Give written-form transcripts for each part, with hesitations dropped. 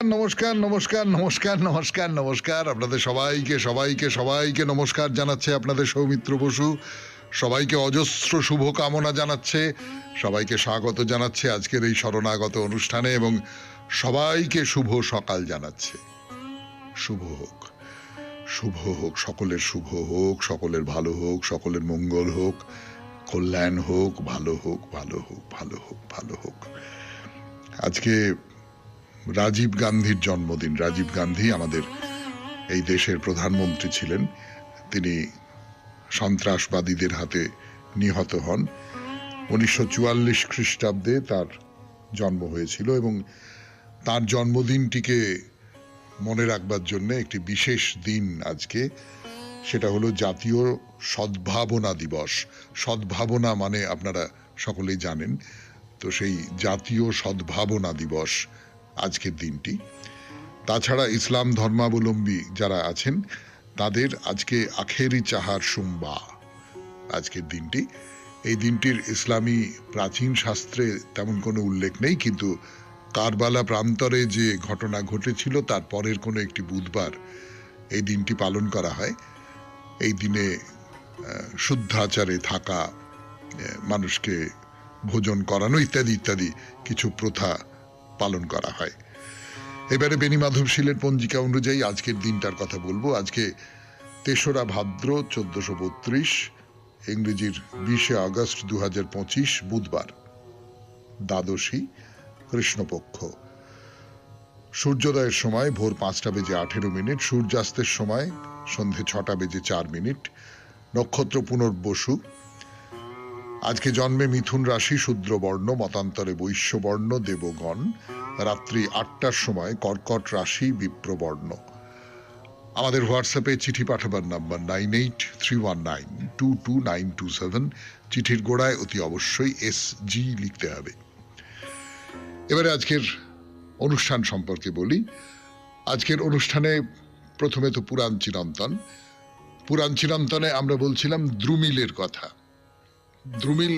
নমস্কার, নমস্কার, নমস্কার, নমস্কার, নমস্কার। আপনাদের সবাইকে, সবাইকে, সবাইকে নমস্কার জানাচ্ছে আপনাদের সৌমিত্র বসু। সবাইকে অজস্র শুভকামনা জানাচ্ছে। সবাইকে স্বাগত জানাচ্ছে আজকের এই শরণাগত অনুষ্ঠানে এবং সবাইকে শুভ সকাল জানাচ্ছে। শুভ হোক, শুভ হোক, সকলের শুভ হোক, সকলের ভালো হোক, সকলের মঙ্গল হোক, কল্যাণ হোক, ভালো হোক, ভালো হোক, ভালো হোক, ভালো হোক। আজকে রাজীব গান্ধীর জন্মদিন। রাজীব গান্ধী আমাদের এই দেশের প্রধানমন্ত্রী ছিলেন। তিনি সন্ত্রাসবাদীদের হাতে নিহত হন 1944 খ্রিস্টাব্দে তার জন্ম হয়েছিল এবং তার জন্মদিনটিকে মনে রাখবার জন্য একটি বিশেষ দিন আজকে, সেটা হলো জাতীয় সদ্ভাবনা দিবস। সদ্ভাবনা মানে আপনারা সকলেই জানেন, তো সেই জাতীয় সদ্ভাবনা দিবস আজকের দিনটি। তাছাড়া ইসলাম ধর্মাবলম্বী যারা আছেন তাদের আজকে আখেরি চাহার সুম্বা আজকের দিনটি। এই দিনটির ইসলামী প্রাচীন শাস্ত্রে তেমন কোনো উল্লেখ নেই, কিন্তু কারবালা প্রান্তরে যে ঘটনা ঘটেছিল তার পরের কোনো একটি বুধবার এই দিনটি পালন করা হয়। এই দিনে শুদ্ধাচারে থাকা, মানুষকে ভোজন করানো ইত্যাদি ইত্যাদি কিছু প্রথা পালন করা হয়। এবারে বেনি মাধবশীলের পঞ্জিকা অনুযায়ী আজকের দিনটার কথা বলবো। আজকে ৩রা ভাদ্র ১৪৩২, ইংরেজির ২০শে আগস্ট ২০২৫, বুধবার, দ্বাদশী, কৃষ্ণপক্ষ। সূর্যোদয়ের সময় ভোর ৫টা বেজে ১৮ মিনিট, সূর্যাস্তের সময় সন্ধে ৬টা বেজে ৪ মিনিট। নক্ষত্র পুনর্বসু। আজকে জন্মে মিথুন রাশি, শূদ্রবর্ণ, মতান্তরে বৈশ্যবর্ণ, দেবগণ। রাত্রি ৮টার সময় কর্কট রাশি, বিপ্রবর্ণ। আমাদের হোয়াটসঅ্যাপে চিঠি পাঠাবার নাম্বার 9831922927। চিঠির গোড়ায় অতি অবশ্যই SG লিখতে হবে। এবারে আজকের অনুষ্ঠান সম্পর্কে বলি। আজকের অনুষ্ঠানে প্রথমে তো পুরাণ চিরন্তন। পুরাণ চিরন্তনে আমরা বলছিলাম দ্রুমিলের কথা। দ্রুমিল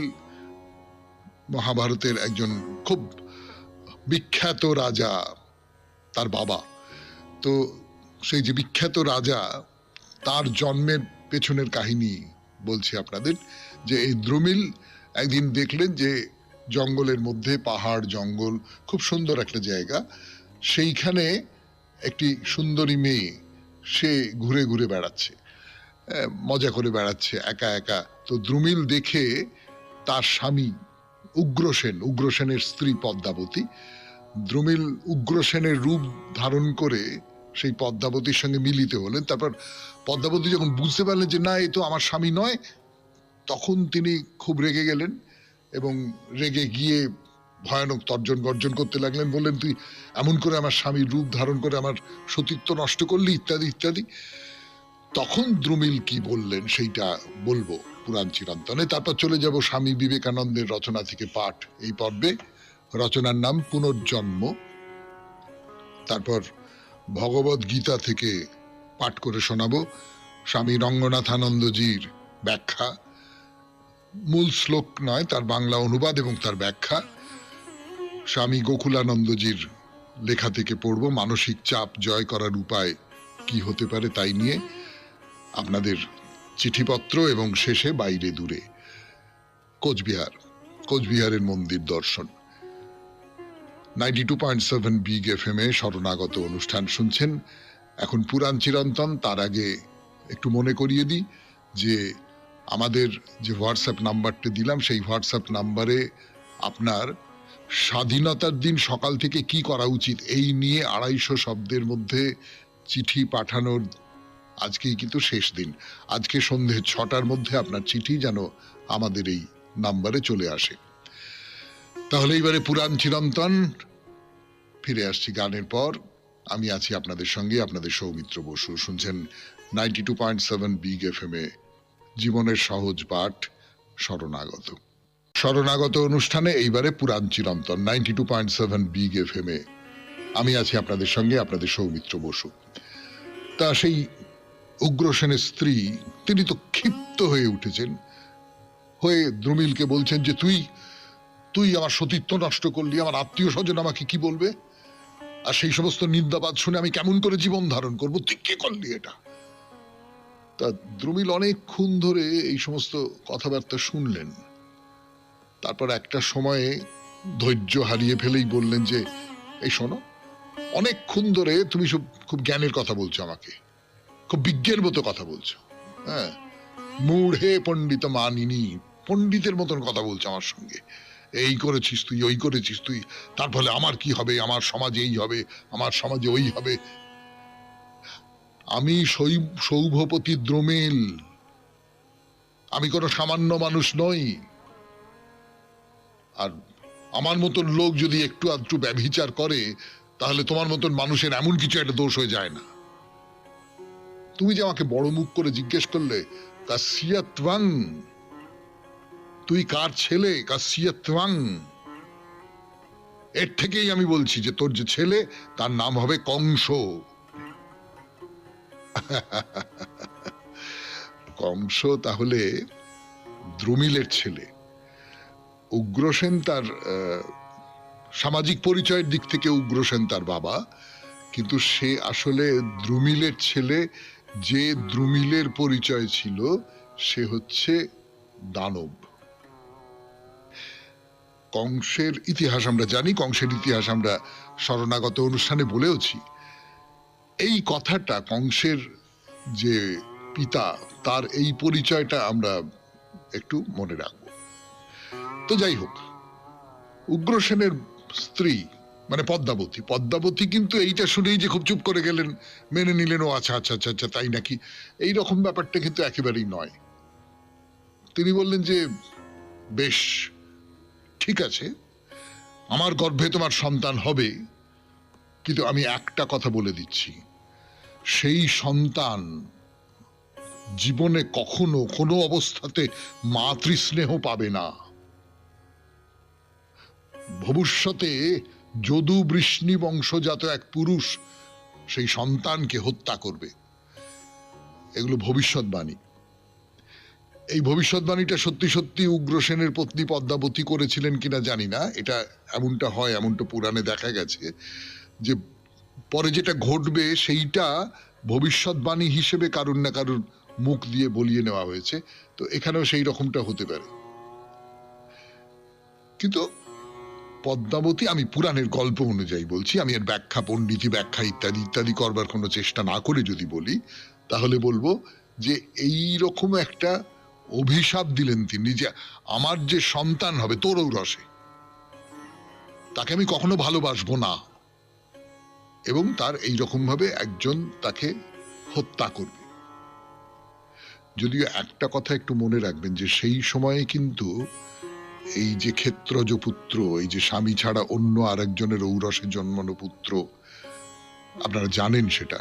মহাভারতের একজন খুব বিখ্যাত রাজা, তার বাবা। তো সেই যে বিখ্যাত রাজা, তার জন্মের পেছনের কাহিনী বলছি আপনাদের। যে এই দ্রুমিল একদিন দেখলেন যে জঙ্গলের মধ্যে, পাহাড় জঙ্গল, খুব সুন্দর একটা জায়গা, সেইখানে একটি সুন্দরী মেয়ে, সে ঘুরে ঘুরে বেড়াচ্ছে, মজা করে বেড়াচ্ছে একা একা। তো দ্রুমিল দেখে তার স্বামী উগ্রসেন, উগ্রসেনের স্ত্রী পদ্মাবতী, দ্রুমিল উগ্রসেনের রূপ ধারণ করে সেই পদ্মাবতীর সঙ্গে মিলিত হলেন। তারপর পদ্মাবতী যখন বুঝতে পারলেন যে না, এ তো আমার স্বামী নয়, তখন তিনি খুব রেগে গেলেন এবং রেগে গিয়ে ভয়ানক তর্জন গর্জন করতে লাগলেন। বললেন, তুই এমন করে আমার স্বামীর রূপ ধারণ করে আমার সতীত্ব নষ্ট করলি, ইত্যাদি ইত্যাদি। তখন দ্রুমিল কি বললেন সেইটা বলবো পুরাণ চিরন্তনে। তারপর চলে যাব স্বামী বিবেকানন্দের রচনা থেকে পাঠ এই পর্বে। রচনার নাম পুনর্জন্ম। তারপর ভগবদ গীতা থেকে পাঠ করে শোনাবো স্বামী রঙ্গনাথানন্দজির ব্যাখ্যা, মূল শ্লোক নয়, তার বাংলা অনুবাদ এবং তার ব্যাখ্যা। স্বামী গোকুলানন্দজির লেখা থেকে পড়ব মানসিক চাপ জয় করার উপায় কি হতে পারে তাই নিয়ে আপনাদের চিঠিপত্র, এবং শেষে বাইরে দূরে কোচবিহার, কোচবিহারের মন্দির দর্শন। 92.7 বিগ FM এ শরণাগত অনুষ্ঠান শুনছেন। এখন পুরাণ চিরন্তন। তার আগে একটু মনে করিয়ে দিই যে আমাদের যে হোয়াটসঅ্যাপ নাম্বারটা দিলাম, সেই হোয়াটসঅ্যাপ নাম্বারে আপনার স্বাধীনতার দিন সকাল থেকে কি করা উচিত এই নিয়ে 250 শব্দের মধ্যে চিঠি পাঠানোর আজকেই কিন্তু শেষ দিন। আজকে সন্ধে 6টার মধ্যে আপনার চিঠি যেন আমাদের এই নাম্বারে চলে আসে। তাহলে এবারে পুরাণ চিরন্তন, ফিরে আসছি গানের পর। আমি আছি আপনাদের সঙ্গে, আপনাদের সৌমিত্র বসু। শুনছেন 92.7 বিগ FM এ জীবনের সহজ পাঠ শরণাগত। শরণাগত অনুষ্ঠানে এইবারে পুরাণ চিরন্তন 92.7 বিগ FM এ আমি আছি আপনাদের সঙ্গে, আপনাদের সৌমিত্র বসু। তা সেই উগ্রসেনের স্ত্রী, তিনি তো ক্ষিপ্ত হয়ে উঠেছেন, হয়ে দ্রুমিলকে বলছেন যে তুই আমার সতীত্ব নষ্ট করলি, আমার আত্মীয় স্বজন আমাকে কি বলবে। আর সেই সমস্ত নিন্দাবাদ শুনে আমি কেমন করে জীবন ধারণ করবো? তুই কে করলি এটা? তা দ্রুমিল অনেকক্ষণ ধরে এই সমস্ত কথাবার্তা শুনলেন। তারপর একটা সময়ে ধৈর্য হারিয়ে ফেলেই বললেন যে, এই শোনো, অনেকক্ষণ ধরে তুমি সব খুব জ্ঞানের কথা বলছো, আমাকে খুব বিজ্ঞের মতো কথা বলছো। হ্যাঁ, মূঢ়ে পণ্ডিত মানিনি, পণ্ডিতের মতন কথা বলছো আমার সঙ্গে। এই করেছিস তুই, ওই করেছিস তুই, তার ফলে আমার কি হবে, আমার সমাজে এই হবে, আমার সমাজে ওই হবে। আমি সৌভপতি দ্রুমিল, আমি কোনো সামান্য মানুষ নই। আর আমার মতন লোক যদি একটু আধটু ব্যভিচার করে, তাহলে তোমার মতন মানুষের এমন কিছু একটা দোষ হয়ে যায় না। তুমি যে আমাকে বড় মুখ করে জিজ্ঞেস করলে, কাসিয়াত্বাং, তুই কার ছেলে? কাসিয়াত্বাং, এর থেকেই আমি বলছি যে তোর যে ছেলে তার নাম হবে কংস। কংস তাহলে দ্রুমিলের ছেলে। উগ্রসেন তার সামাজিক পরিচয়ের দিক থেকে উগ্রসেন তার বাবা, কিন্তু সে আসলে দ্রুমিলের ছেলে। যে দ্রুমিলের পরিচয় ছিল সে হচ্ছে দানব। কংসের ইতিহাস আমরা জানি, কংসের ইতিহাস আমরা শরণাগত অনুষ্ঠানে বলেওছি। এই কথাটা, কংসের যে পিতা, তার এই পরিচয়টা আমরা একটু মনে রাখবো। তো যাই হোক, উগ্রসেনের স্ত্রী মানে পদ্মাবতী, পদ্মাবতী কিন্তু এইটা শুনেই যে খুব চুপ করে গেলেন, মেনে নিলেন, ও আচ্ছা আচ্ছা আচ্ছা আচ্ছা তাই নাকি, এই রকম ব্যাপারটা কিন্তু একেবারেই নয়। তিনি বললেন যে, বেশ ঠিক আছে, আমার গর্ভে তোমার সন্তান হবে, কিন্তু আমি একটা কথা বলে দিচ্ছি, সেই সন্তান জীবনে কখনো কোনো অবস্থাতে মাতৃস্নেহ পাবে না। ভবিষ্যতে যদু বৃষ্ণি বংশজাত এক পুরুষ সেই সন্তানকে হত্যা করবে। এগুলো ভবিষ্যৎবাণী। এই ভবিষ্যৎবাণীটা সত্যি সত্যি উগ্রসেনের পত্নী পদ্মাবতী করেছিলেন কিনা জানি না, এটা এমনটা হয়, এমনটা পুরাণে দেখা গেছে যে পরে যেটা ঘটবে সেইটা ভবিষ্যৎবাণী হিসেবে কারুর না কারুর মুখ দিয়ে বলিয়ে নেওয়া হয়েছে। তো এখানেও সেই রকমটা হতে পারে। কিন্তু পদ্মাবতী, আমি পুরাণের গল্প অনুযায়ী বলছি, আমি এর ব্যাখ্যা, পণ্ডিতি ব্যাখ্যা ইত্যাদি ইত্যাদি করবার কোনো চেষ্টা না করে যদি বলি, তাহলে বলবো যে এই রকম একটা অভিশাপ দিলেন তিনি যে আমার যে সন্তান হবে তোর ঔরসে, তাকে আমি কখনো ভালোবাসবো না, এবং তার এইরকম ভাবে একজন তাকে হত্যা করবে। যদিও একটা কথা একটু মনে রাখবেন যে সেই সময়ে কিন্তু এই যে ক্ষেত্রজ পুত্র, এই যে স্বামী ছাড়া অন্য আরেকজনের ঔরসে জন্মানো পুত্র, আপনারা জানেন সেটা,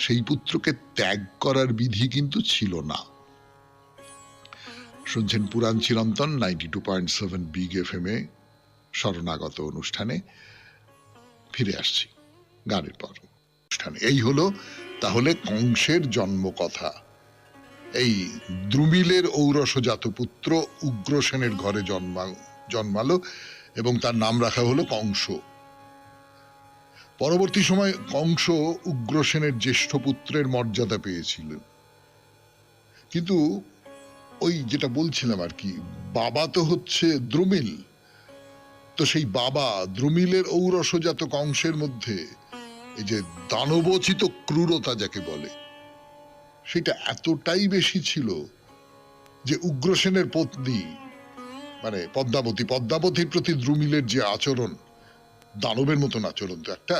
সেই পুত্রকে ত্যাগ করার বিধি কিন্তু ছিল না। শুনছেন পুরাণ চিরন্তন 92.7 বিগ FM এ শরণাগত অনুষ্ঠানে। ফিরে আসছি গানের পর অনুষ্ঠানে। এই হলো তাহলে কংসের জন্ম কথা। এই দ্রুমিলের ঔরসজাত পুত্র উগ্রসেনের ঘরে জন্মালো এবং তার নাম রাখা হলো কংস। পরবর্তী সময় কংস উগ্রসেনের জ্যেষ্ঠ পুত্রের মর্যাদা পেয়েছিল, কিন্তু ওই যেটা বলছিলাম আর কি, বাবা তো হচ্ছে দ্রুমিল, তো সেই বাবা দ্রুমিলের ঔরসজাত কংসের মধ্যে এই যে দানবোচিত ক্রূরতা যাকে বলে, সেটা এতটাই বেশি ছিল যে উগ্রসেনের পত্নী মানে পদ্মাবতীর প্রতি দ্রুমিলের যে আচরণ, দানবের মতন আচরণ তো একটা।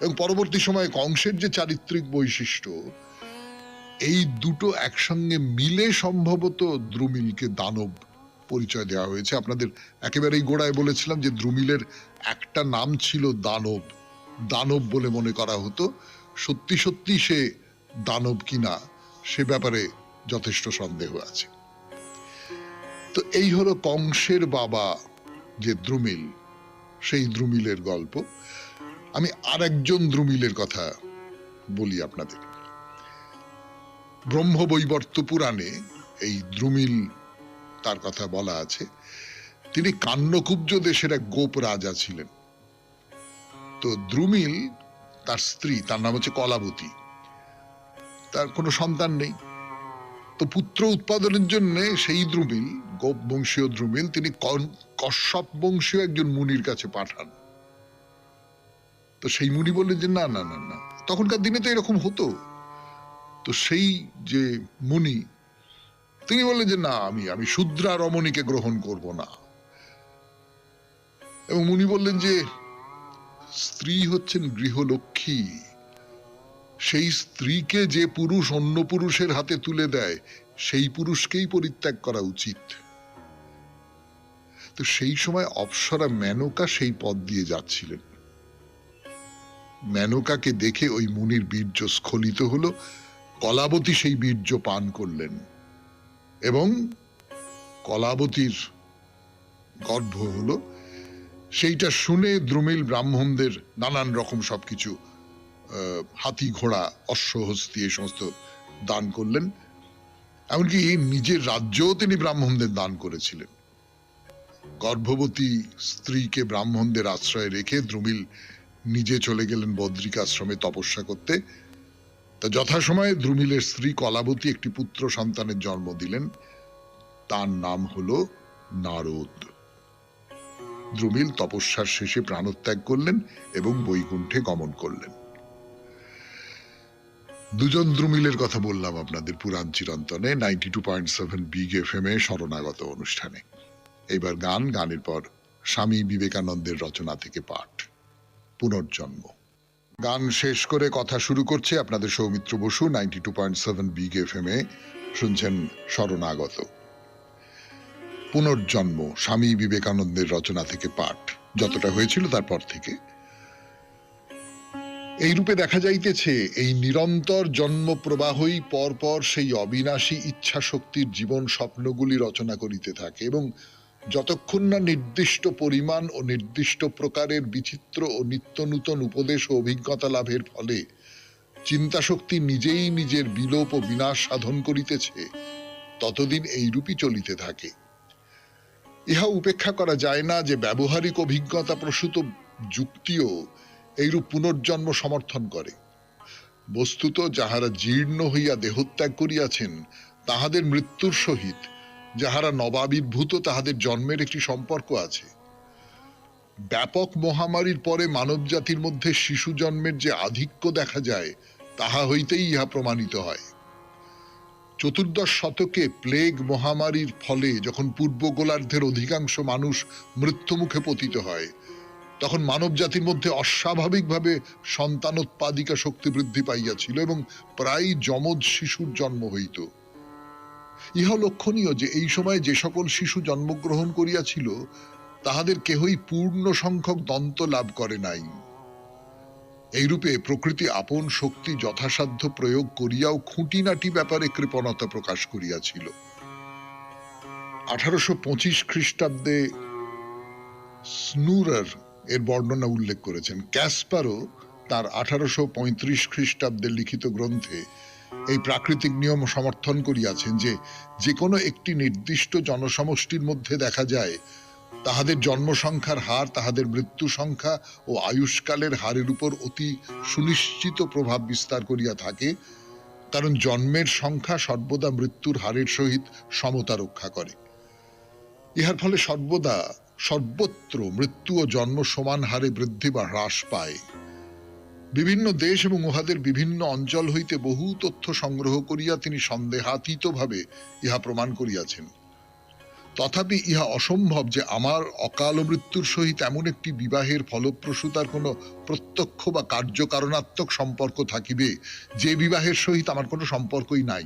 এবং পরবর্তী সময়ে কংসের যে চারিত্রিক বৈশিষ্ট্য, এই দুটো একসঙ্গে মিলে সম্ভবত দ্রুমিলকে দানব পরিচয় দেওয়া হয়েছে। আপনাদের একেবারেই গোড়ায় বলেছিলাম যে দ্রুমিলের একটা নাম ছিল দানব, দানব বলে মনে করা হতো। সত্যি সত্যি সে দানব কিনা সে ব্যাপারে যথেষ্ট সন্দেহ আছে। তো এই হলো কংসের বাবা যে দ্রুমিল, সেই দ্রুমিলের গল্প। আমি আরেকজন দ্রুমিলের কথা বলি আপনাদের। ব্রহ্মবৈবর্ত পুরাণে এই দ্রুমিল, তার কথা বলা আছে। তিনি কান্যকুব্জ দেশের এক গোপ রাজা ছিলেন। তো দ্রুমিল, তার স্ত্রী, তার নাম হচ্ছে কলাবতী, তার কোনো সন্তান নেই। তো পুত্র উৎপাদনের জন্য সেই দ্রুমিল, গোপ বংশীয় দ্রুমিল, তিনি কশ্যপ বংশীয় একজন মুনির কাছে পাঠান। তো সেই মুনি বললেন যে না না না না, তখনকার দিনে তো এরকম হতো। তো সেই যে মুনি, তিনি বললেন যে না, আমি শূদ্রা রমণীকে গ্রহণ করব না। এবং মুনি বললেন যে স্ত্রী হচ্ছেন গৃহলক্ষ্মী, সেই স্ত্রীকে যে পুরুষ অন্য পুরুষের হাতে তুলে দেয় সেই পুরুষকেই পরিত্যাগ করা উচিত। তো সেই সময় অপ্সরা মেনকা সেই পথ দিয়ে যাচ্ছিলেন। মেনকাকে দেখে ওই মুনির বীর্য স্খলিত হলো, কলাবতী সেই বীর্য পান করলেন এবং কলাবতীর গর্ভ হলো। সেইটা শুনে দ্রুমিল ব্রাহ্মণদের নানান রকম সবকিছু, হাতি ঘোড়া অশ্বহস্তি, এই সমস্ত দান করলেন। এমনকি নিজের রাজ্যও তিনি ব্রাহ্মণদের দান করেছিলেন। গর্ভবতী স্ত্রীকে ব্রাহ্মণদের আশ্রয়ে রেখে দ্রুমিল নিজে চলে গেলেন বদ্রিকাশ্রমে তপস্যা করতে। তা যথাসময়ে দ্রুমিলের স্ত্রী কলাবতী একটি পুত্র সন্তানের জন্ম দিলেন, তার নাম হলো নারদ। দ্রুমিল তপস্যার শেষে প্রাণত্যাগ করলেন এবং বৈকুণ্ঠে গমন করলেন। দুজন দ্রুমিলের কথা বললাম আপনাদের পুরাণ চিরন্তনে 92.7 বিগ FM এ শরণাগত অনুষ্ঠানে। এইবার গানের পর স্বামী বিবেকানন্দের রচনা থেকে পাঠ, পুনর্জন্ম। গান শেষ করে কথা শুরু করছে আপনাদের সৌমিত্র বসু 92.7 বিগ FM এ। শুনছেন শরণাগত, পুনর্জন্ম, স্বামী বিবেকানন্দের রচনা থেকে পাঠ, যতটা হয়েছিল তারপর থেকে। এই রূপে দেখা যাইতেছে এই নিরন্তর জন্ম প্রবাহই পরপর সেই অবিনাশী ইচ্ছা শক্তির জীবন স্বপ্নগুলি রচনা করিতে থাকে, এবং যতক্ষণ না নির্দিষ্ট পরিমাণ ও নির্দিষ্ট প্রকারের বিচিত্র ও নিত্য নূতন উপদেশ ও অভিজ্ঞতা লাভের ফলে চিন্তা শক্তি নিজেই নিজের বিলোপ ও বিনাশ সাধন করিতেছে, ততদিন এইরূপই চলিতে থাকে। ইহা উপেক্ষা করা যায় না যে ব্যবহারিক অভিজ্ঞতা প্রসূত যুক্তিও এইরূপ পুনর্জন্ম সমর্থন করে। বস্তুত যাহারা জীর্ণ হইয়া দেহত্যাগ করিয়াছেন, তাহাদের মৃত্যুর সহিত যাহারা নবাবির্ভূত, তাহাদের জন্মের একটি সম্পর্ক আছে। ব্যাপক মহামারীর পরে মানব জাতির মধ্যে শিশু জন্মের যে আধিক্য দেখা যায়, তাহা হইতেই ইহা প্রমাণিত হয়। চতুর্দশ শতকে প্লেগ মহামারীর ফলে যখন পূর্ব গোলার্ধের অধিকাংশ মানুষ মৃত্যুমুখে পতিত হয়, তখন মানব জাতির মধ্যে অস্বাভাবিকভাবে সন্তানোৎপাদিকা শক্তি বৃদ্ধি পাইয়াছিল এবং প্রায় যমজ শিশুর জন্ম হইত। ইহা লক্ষণীয় যে এই সময় যে সকল শিশু জন্মগ্রহণ করিয়াছিল, তাহাদের কেহই পূর্ণ সংখ্যক দন্ত লাভ করে নাই। এইরূপে প্রকৃতি আপন শক্তি যথাসাধ্য প্রয়োগ করিয়াও খুঁটিনাটি ব্যাপারে কৃপণতা প্রকাশ করিয়াছিল। 1825 খ্রিস্টাব্দে স্নুরার এর বর্ণনা উল্লেখ করেছেন। ক্যাসপারও তার 1835 খ্রিস্টাব্দে লিখিত গ্রন্থে এই প্রাকৃতিক নিয়ম সমর্থন করিয়াছেন যে যে কোনো একটি নির্দিষ্ট জনসমষ্টির মধ্যে দেখা যায় তাহাদের জন্মসংখ্যার হার তাহাদের মৃত্যু সংখ্যা ও আয়ুষ্কালের হারের উপর অতি সুনিশ্চিত প্রভাব বিস্তার করিয়া থাকে, কারণ জন্মের সংখ্যা সর্বদা মৃত্যুর হারের সহিত সমতা রক্ষা করে। ইহার ফলে সর্বত্র মৃত্যু ও জন্ম সমান হারে বৃদ্ধি বা হ্রাস পায়। বিভিন্ন দেশ এবং উহাদের বিভিন্ন অঞ্চল হইতে বহু তথ্য সংগ্রহ করিয়া তিনি সন্দেহাতীতভাবে ইহা প্রমাণ করিয়াছেন। তথাপি ইহা অসম্ভব যে আমার অকাল মৃত্যুর সহিত এমন একটি বিবাহের ফলপ্রসূতার কোনো প্রত্যক্ষ বা কার্যকারণাত্মক সম্পর্ক থাকিবে যে বিবাহের সহিত আমার কোনো সম্পর্কই নাই।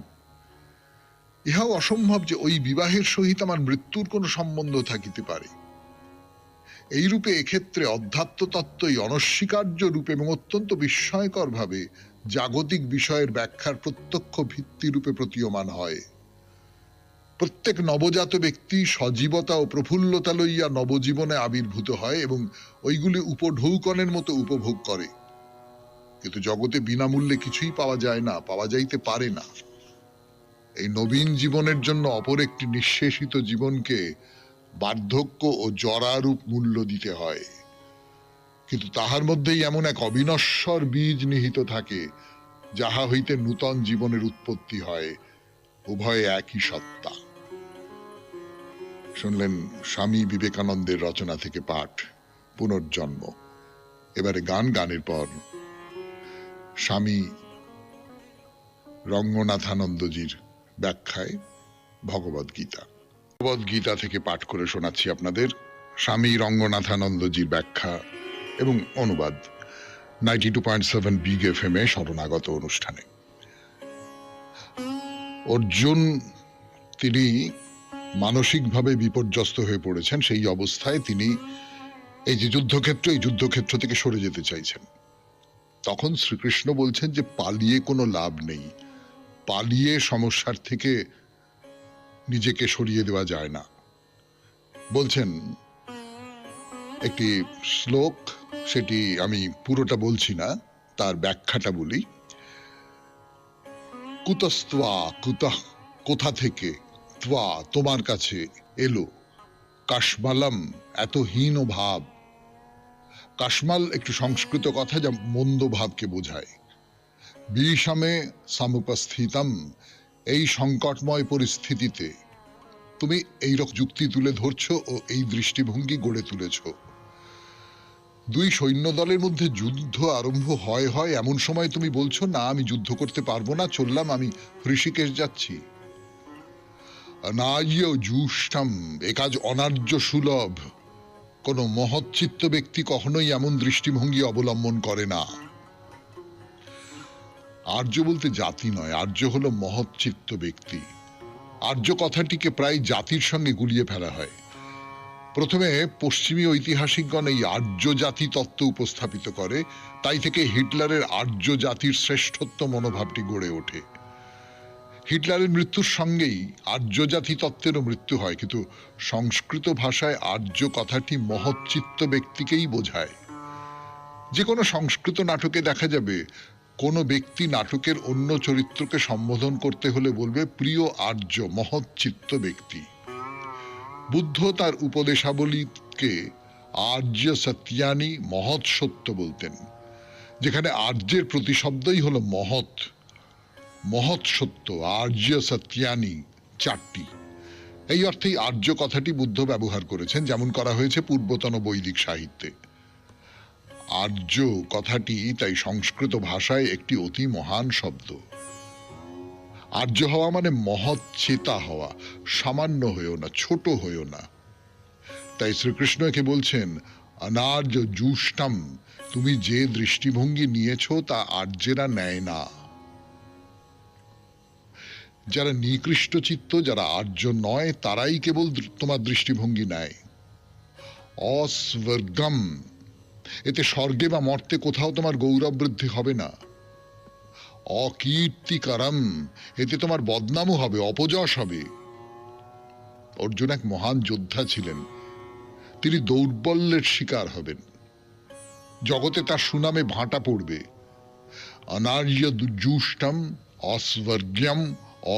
ইহাও অসম্ভব যে ওই বিবাহের সহিত আমার মৃত্যুর কোনো সম্বন্ধ থাকিতে পারে। এইরূপে এক্ষেত্রে অধ্যাত্ম তত্ত্বই অনস্বীকার্য রূপে এবং অত্যন্ত বিস্ময়কর ভাবে জাগতিক বিষয়ের ব্যাখ্যার প্রত্যক্ষ ভিত্তিরূপে প্রতীয়মান হয়। প্রত্যেক নবজাত ব্যক্তি সজীবতা ও প্রফুল্লতা লইয়া নবজীবনে আবির্ভূত হয় এবং ওইগুলি উপঢৌকনের মতো উপভোগ করে। কিন্তু জগতে বিনামূল্যে কিছুই পাওয়া যায় না, পাওয়া যাইতে পারে না। এই নবীন জীবনের জন্য অপর একটি নিঃশেষিত জীবনকে বার্ধক্য ও জরারূপ মূল্য দিতে হয়। কিন্তু তাহার মধ্যেই এমন এক অবিনশ্বর বীজ নিহিত থাকে, যাহা হইতে নূতন জীবনের উৎপত্তি হয়। উভয়ে একই সত্তা। শুনলেন স্বামী বিবেকানন্দের রচনা থেকে পাঠ, পুনর্জন্ম। এবারে গানের পর স্বামী রঙ্গনাথানন্দজির ব্যাখ্যায় ভগবদ্গীতা থেকে পাঠ করে শোনাচ্ছি আপনাদের স্বামী রঙ্গনাথানন্দজির ব্যাখ্যা এবং অনুবাদ 92.7 বিগ এফএম এ শরণাগত অনুষ্ঠানে। অর্জুন তিনি মানসিকভাবে বিপর্যস্ত হয়ে পড়েছেন। সেই অবস্থায় তিনি এই যে যুদ্ধক্ষেত্র থেকে সরে যেতে চাইছেন। তখন শ্রীকৃষ্ণ বলছেন যে পালিয়ে কোনো লাভ নেই, পালিয়ে সমস্যার থেকে নিজেকে সরিয়ে দেওয়া যায় না। বলছেন একটি শ্লোক, সেটি আমি পুরোটা বলছি না, তার ব্যাখ্যাটা বলি। কুতস্ত্বা, কুতঃ কোথা থেকে, ত্বা তোমার কাছে এলো, কাশমালম এত হীন ভাব। কাশমাল একটু সংস্কৃত কথা, যা মন্দ ভাবকে বোঝায়। বিষমে সমুপস্থিতম, এই সংকটময় পরিস্থিতিতে তুমি এইরকম যুক্তি তুলে ধরছো ও এই দৃষ্টিভঙ্গি গড়ে তুলেছ। দুই সৈন্য দলের মধ্যে যুদ্ধ আরম্ভ হয় এমন সময় তুমি বলছো না আমি যুদ্ধ করতে পারবো না, চললাম, আমি ঋষিকেশ যাচ্ছি। অনার্য জুষ্টম, এ কাজ অনার্য সুলভ। কোন মহৎচিত্ত ব্যক্তি কখনোই এমন দৃষ্টিভঙ্গি অবলম্বন করে না। আর্য বলতে জাতি নয়, আর্য হলো মহৎচিত্ত ব্যক্তি। আর্য কথাটিকে প্রায় জাতির সঙ্গে গুলিয়ে ফেলা হয়। প্রথমে পশ্চিমী ঐতিহাসিকগণ এই আর্য জাতি তত্ত্ব উপস্থাপিত করে, তাই থেকে হিটলারের আর্য জাতির শ্রেষ্ঠত্ব মনোভাবটি গড়ে ওঠে। হিটলারের মৃত্যুর সঙ্গেই আর্য জাতি তত্ত্বেরও মৃত্যু হয়, কিন্তু সংস্কৃত ভাষায় আর্য কথাটি মহৎচিত্ত ব্যক্তিকেই বোঝায়। যে কোনো সংস্কৃত নাটকে দেখা যাবে কোনো ব্যক্তি নাটকের অন্য চরিত্রকে সম্বোধন করতে হলে বলবে প্রিয় আর্য, মহৎচিত্ত ব্যক্তি। বুদ্ধ তার উপদেশাবলীকে আর্য সত্যানি, মহৎ সত্য বলতেন, যেখানে আর্যের প্রতিশব্দই হলো মহৎ, মহৎ সত্য, আর্য সত্যানি চারটি। এই অর্থেই আর্য কথাটি বুদ্ধ ব্যবহার করেছেন, যেমন করা হয়েছে পূর্বতন বৈদিক সাহিত্যে। আর্য কথাটি তাই সংস্কৃত ভাষায় একটি অতি মহান শব্দ। আর্য হওয়া মানে মহৎ চেতা হওয়া, সামান্য হয়েও না, ছোট হয়েও না। তাই শ্রীকৃষ্ণ একে বলছেন অনার্য জুষ্টম, তুমি যে দৃষ্টিভঙ্গি নিয়েছ তা আর্যেরা নেয় না। যারা নিকৃষ্ট চিত্ত, যারা আর্য নয়, তারাই কেবল তোমার দৃষ্টিভঙ্গি নেয়। অস্বর্গম, এতে স্বর্গে বা মর্তে কোথাও তোমার গৌরব বৃদ্ধি হবে না। অকীর্তিকরম, এতে তোমার বদনামও হবে, অপযশ হবে। অর্জুন এক মহান যোদ্ধা ছিলেন, তিনি দৌর্বল্যের শিকার হবেন, জগতে তার সুনামে ভাঁটা পড়বে। অনার্য জুষ্টম, অস্বর্গ্যম,